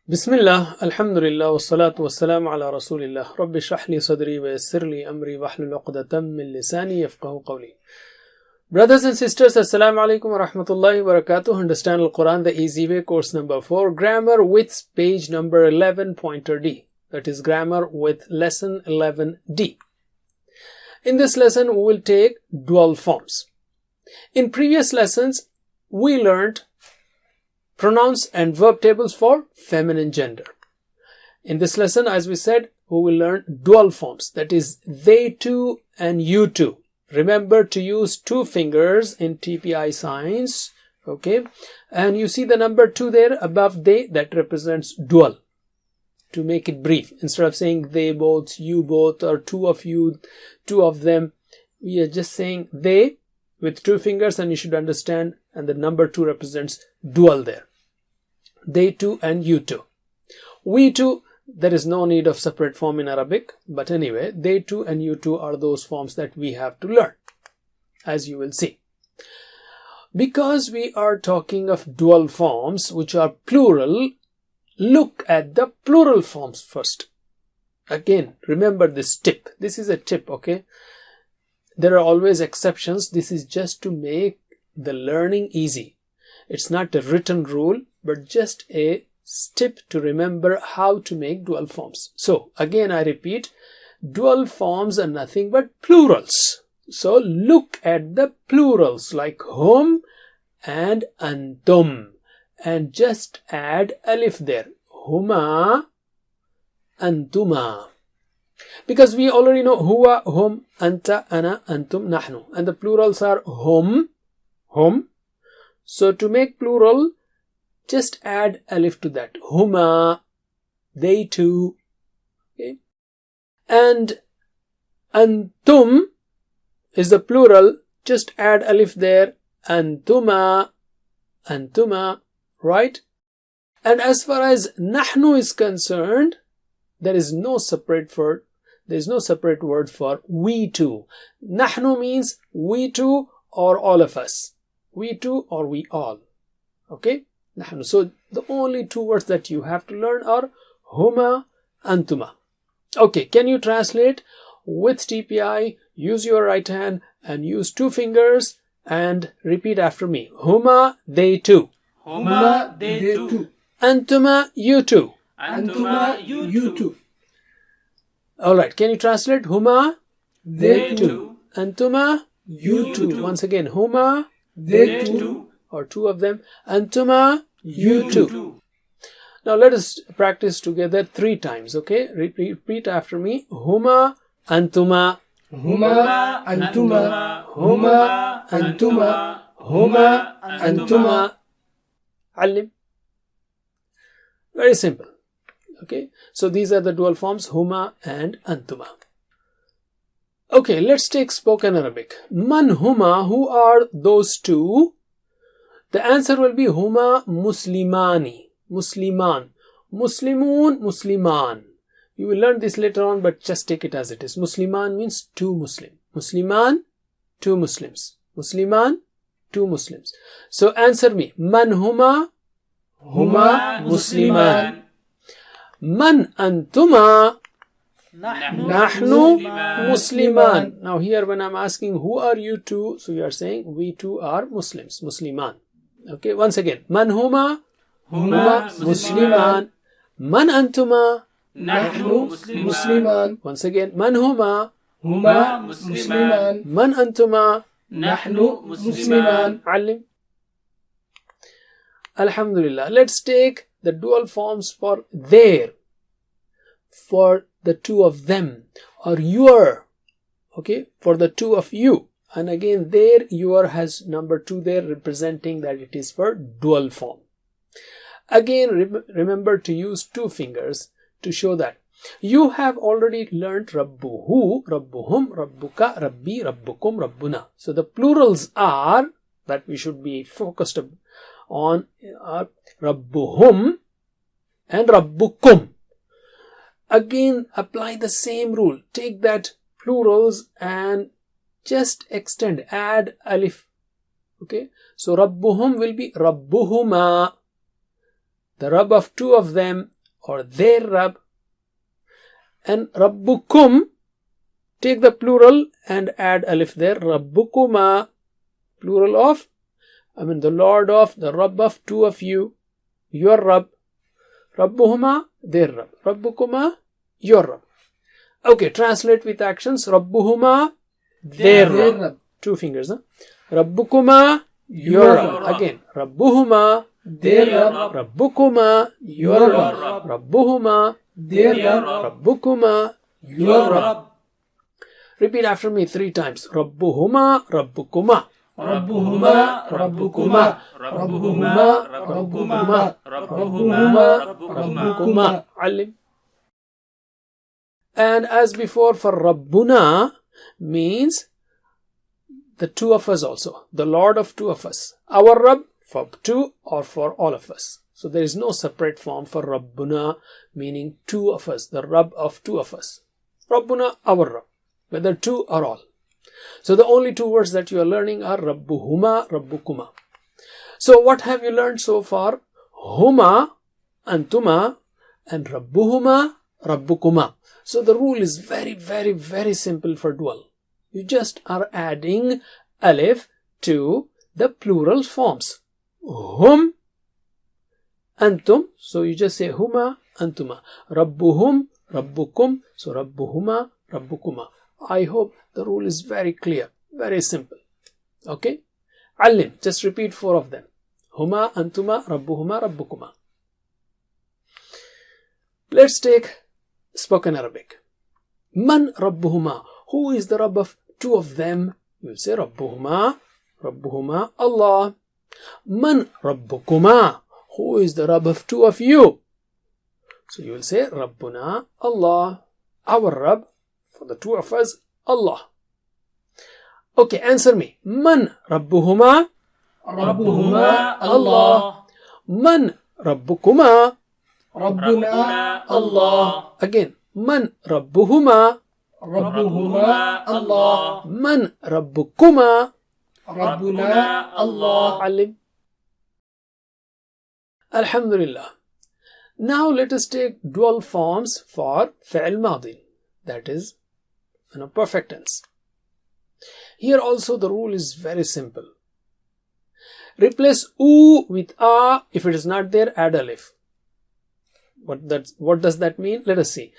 Bismillah, alhamdulillah, wassalatu wassalamu ala rasulillah. Rabbi shrah li sadri wa yassir li amri wahlul uqdatam min lisani yafqahu qawli. Brothers and sisters, assalamu alaikum wa rahmatullahi wa barakatuh. Understand Al-Quran the Easy Way, course number 4, Grammar with page number 11, pointer D. That is Grammar with lesson 11D. In this lesson, we will take dual forms. In previous lessons, we learned pronouns and verb tables for feminine gender. In this lesson, as we said, we will learn dual forms, that is they two and you two. Remember to use two fingers in TPI signs, okay? And you see the number 2 there above they, that represents dual. To make it brief, instead of saying they both, you both, or two of you, two of them, we are just saying they with two fingers, and you should understand, and the number 2 represents dual there. They two and you two. We two, there is no need of separate form in Arabic, but anyway, they two and you two are those forms that we have to learn, as you will see. Because we are talking of dual forms which are plural, look at the plural forms first. Again, remember this tip. This is a tip, okay? There are always exceptions. This is just to make the learning easy. It's not a written rule, but just a tip to remember how to make dual forms. So, again I repeat, dual forms are nothing but plurals. So, look at the plurals like hum and antum, and just add alif there. Huma, antuma. Because we already know huwa, hum, anta, ana, antum, nahnu. And the plurals are hum, hum. So to make plural, just add alif to that. Huma, they two. Okay. And antum is the plural. Just add alif there. Antuma, antuma, right? And as far as nahnu is concerned, there is no separate word. There is no separate word for we two. Nahnu means we two or all of us. We two or we all. Okay? Nahnu. So the only two words that you have to learn are huma, antuma. Okay, can you translate with TPI? Use your right hand and use two fingers and repeat after me. Huma, they two. Huma, they two. Antuma, you two. Antuma, you two. Alright, can you translate? Huma, They two. Antuma, You two. Once again, huma, They two. or two of them. Antuma, You two. two. Now let us practice together 3 times, okay? Repeat after me. Huma, antuma. Huma, antuma. Huma, antuma. Huma, antuma. Alim. Very simple. Okay, so these are the dual forms, huma and antuma. Okay, let's take spoken Arabic. Man huma, who are those two? The answer will be huma muslimani, musliman, muslimun, musliman. You will learn this later on, but just take it as it is. Musliman means two Muslim. Musliman, two Muslims. Musliman, two Muslims. So answer me. Man huma? Huma musliman. Man antuma? Nahnu musliman. Now here when I'm asking who are you two, so you are saying we two are Muslims, musliman. Okay, once again. Man huma? Huma musliman. Man antuma? Nahnu musliman. Once again. Man huma? Huma musliman. Man antuma? Nahnu musliman. Alim. Alhamdulillah. Let's take the dual forms for their, for the two of them, or your, okay, for the two of you. And again, there, your has number 2 there, representing that it is for dual form. Again, remember to use two fingers to show that. You have already learned Rabbuhu, Rabbuhum, Rabbuka, Rabbi, Rabbukum, Rabbuna. So the plurals are, that we should be focused on, are Rabbuhum and Rabbukum. Again, apply the same rule. Take that plurals and just extend, add alif. Okay, so Rabbuhum will be Rabbuhuma. The Rabb of two of them, or their Rabb. And Rabbukum, take the plural and add alif there. Rabbukuma, plural of, the Lord of, the Rabb of two of you, your Rabb. Rabbuhuma, their Rabb. Rabbukuma, your Rabb. Okay, translate with actions. Rabbuhuma, their Rabb. Two fingers. Rabbukuma, your Rabb. Again, Rabbuhuma, their Rabb. Rabbukuma, your Rabb. Rabbuhuma, their Rabb. Rabbukuma, your Rabb. Repeat after me 3 times. Rabbuhuma, Rabbukuma. Rabbuhuma, Rabbukuma. Rabbuhuma, Rabbukuma. Rabbuhuma, Rabbukuma. Alim. And as before, for Rabbuna means the two of us also, the Lord of two of us. Our Rabb for two or for all of us. So there is no separate form for Rabbuna, meaning two of us, the Rabb of two of us. Rabbuna, our Rabb, whether two or all. So the only 2 words that you are learning are Rabbuhuma, Rabbukuma. So what have you learned so far? Huma, Antuma, and Rabbuhuma, Rabbukuma. So the rule is very, very, very simple for dual. You just are adding alif to the plural forms. Hum, Antum. So you just say Huma, Antuma. Rabbuhum, Rabbukum. So Rabbuhuma, Rabbukuma. I hope the rule is very clear, very simple. Okay? Alim, just repeat 4 of them. Huma, Antuma, Rabbuhuma, Rabbukuma. Let's take spoken Arabic. Man Rabbuhuma. Who is the Rabb of 2 of them? You will say Rabbuhuma, Rabbuhuma, Allah. Man Rabbukuma. Who is the Rabb of 2 of you? So you will say Rabbuna, Allah. Our Rabb, for the 2 of us, Allah. Okay, answer me. Man Rabbuhuma? Rabbuhuma, Allah. Man Rabbukuma? Rabbuna, Allah. Again, Man Rabbuhuma? Rabbuhuma, Allah. Man Rabbukuma? Rabbuna, Allah. Alim. Alhamdulillah. Now let us take dual forms for fi'l madin, that is, perfect tense. Here also the rule is very simple. Replace u with a. If it is not there, add alif. What does that mean? Let us see.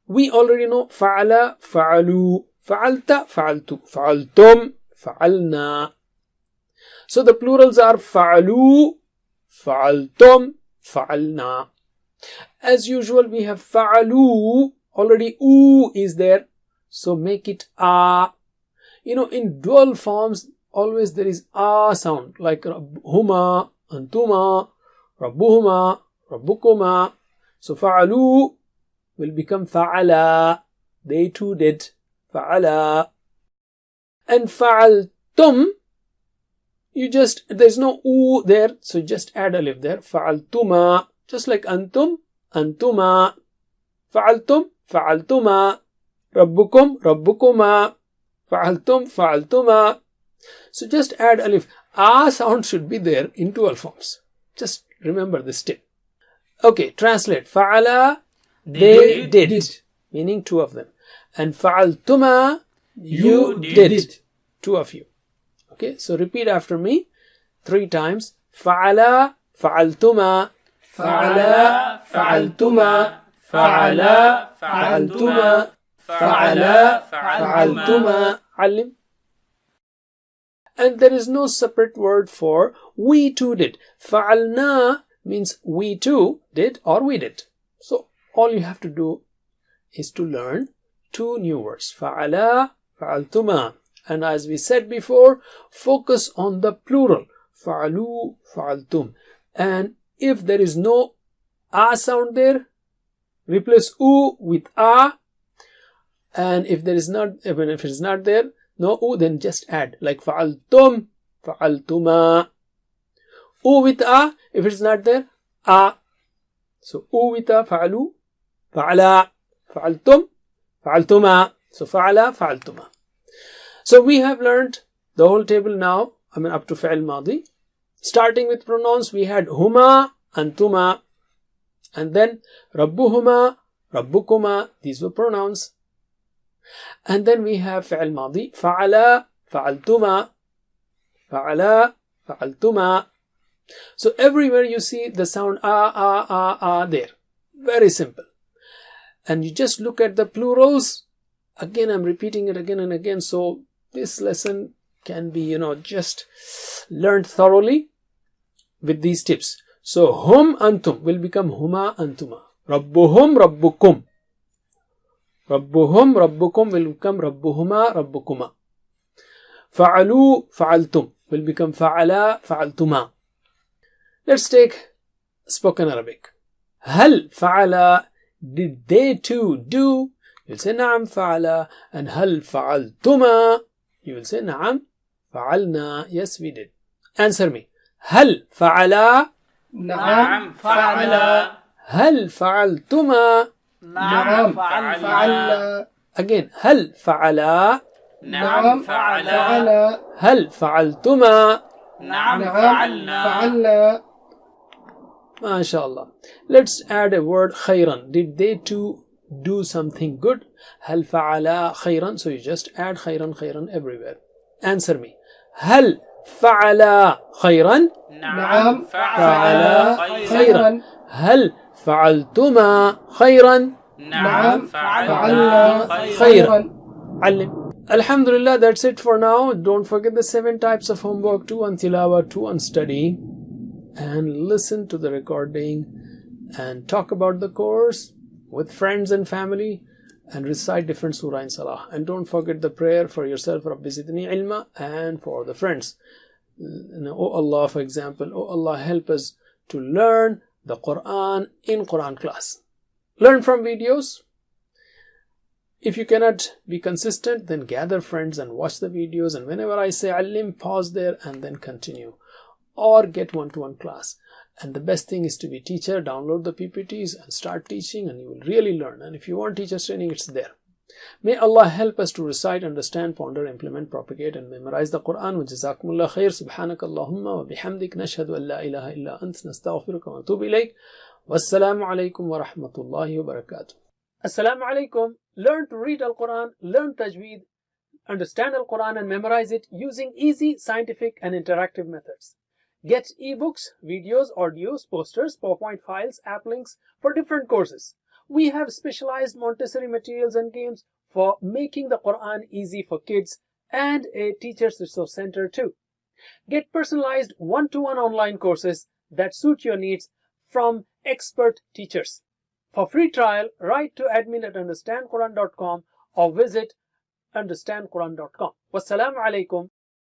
We already know fa'ala, fa'alu, fa'alta, fa'altu, fa'altum, fa'alna. So the plurals are fa'alu, fa'altum, fa'alna. As usual, we have fa'alu, already u is there, so make it a. In dual forms, always there is a sound, like huma, antuma, rabbuhuma, rabbukuma. So fa'alu will become fa'ala. They too did. Fa'ala. And fa'altum, there's no u there, so just add alif there. Fa'altuma. Just like antum, antuma. Fa'altum, fa'altuma. Rabbukum, rabbukuma. Fa'altum, fa'altuma. So just add alif. A sound should be there in dual forms. Just remember this tip. Okay, translate. Fa'ala, they did. Meaning 2 of them. And fa'altuma, you did. 2 of you. Okay, so repeat after me 3 times. Fa'ala, fa'altuma. Fa'ala, fa'altuma. Fa'ala, fa'altuma. Fa'ala, fa'altuma. Alim. And there is no separate word for we too did. Fa'alna means we too did or we did. So all you have to do is to learn 2 new words. Fa'ala, fa'altuma. And as we said before, focus on the plural. Fa'alu, fa'altum. And if there is no a sound there, replace u with a. And if it is not there, no u, then just add, like fa'altum, fa'altuma. U with a, if it is not there, a. So u with a, fa'alu, fa'ala, fa'altum, fa'altuma. So fa'ala, fa'altuma. So we have learned the whole table now, up to fi'l madi. Starting with pronouns, we had huma, antuma. And then Rabbuhuma, Rabbukuma, these were pronouns. And then we have fi'al madi, fa'ala, fa'altuma, fa'ala, fa'altuma. So everywhere you see the sound there. Very simple. And you just look at the plurals. Again, I'm repeating it again and again. So this lesson can be, just learned thoroughly with these tips. So hum antum will become huma antuma. Rabbuhum rabbukum. Rabbuhum rabbukum will become rabbuhuma rabbukuma. Fa'alu fa'altum will become fa'ala fa'altuma. Let's take spoken Arabic. Hal fa'ala, did they too do? You'll say na'am fa'ala. And hal fa'altuma, you will say na'am fa'alna. Yes, we did. Answer me. Hal fa'ala, نعم فعل هل فعلتما؟ نعم فعلنا Again, هل فعلا؟ نعم فعل هل فعلتما؟ نعم فعلنا MashaAllah. Let's add a word khayran. Did they too do something good? هل فعلا خيرا? So you just add khayran everywhere. Answer me. هل فعلا خيرا؟ نعم فعلا فعل خيرا. هل فعلتما خيرا؟ نعم فعلنا خيرا. علم. Alhamdulillah, that's it for now. Don't forget the 7 types of homework, 2 on tilawa, 2 on study, and listen to the recording and talk about the course with friends and family and recite different surah in salah. And don't forget the prayer for yourself, Rabbi zidni ilma, and for the friends. Oh Allah, for example, oh Allah, help us to learn the Quran in Quran class. Learn from videos. If you cannot be consistent, then gather friends and watch the videos, and whenever I say alim, pause there and then continue, or get one-to-one class. And the best thing is to be teacher. Download the PPTs and start teaching, and you will really learn. And if you want teachers training, it's there. May Allah help us to recite, understand, ponder, implement, propagate, and memorize the Quran. Wa jazakumullah khair. Subhanak Allahumma wa bihamdik. Nashhadu an la ilaha illa ant. Nastaghfiruka wa natubu ilayk. Wassalamu alaikum wa rahmatullahi wa barakatuh. Assalamu alaikum. Learn to read Al-Quran, learn Tajweed, understand Al-Quran and memorize it using easy, scientific and interactive methods. Get ebooks, videos, audios, posters, PowerPoint files, app links for different courses. We have specialized Montessori materials and games for making the Quran easy for kids, and a Teachers Resource Center too. Get personalized one-to-one online courses that suit your needs from expert teachers. For free trial, write to admin@understandquran.com or visit understandquran.com. Wassalamu alaikum